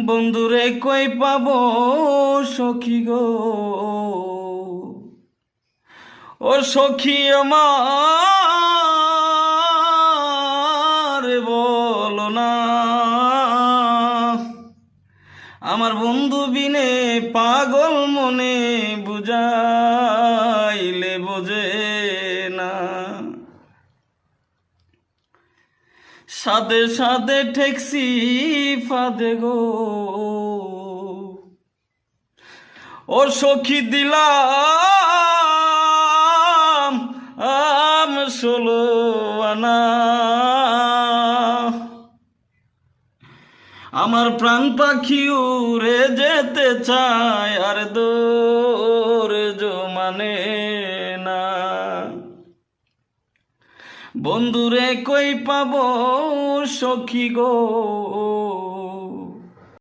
বন্ধুরে কই পাবো সখী গো, ও সখী আমার বলো না। আমার বন্ধু বিনে পাগল মনে বুঝাইলে বোঝে না। সাদে সাদে ঠেকছি ফাদে গো, ও সখী দিলাম ষোলো আনা। আমার প্রাণ পাখি উড়ে যেতে চায় আর ধৈর্য মানে না। বন্ধুরে কই পাবো সখী গো,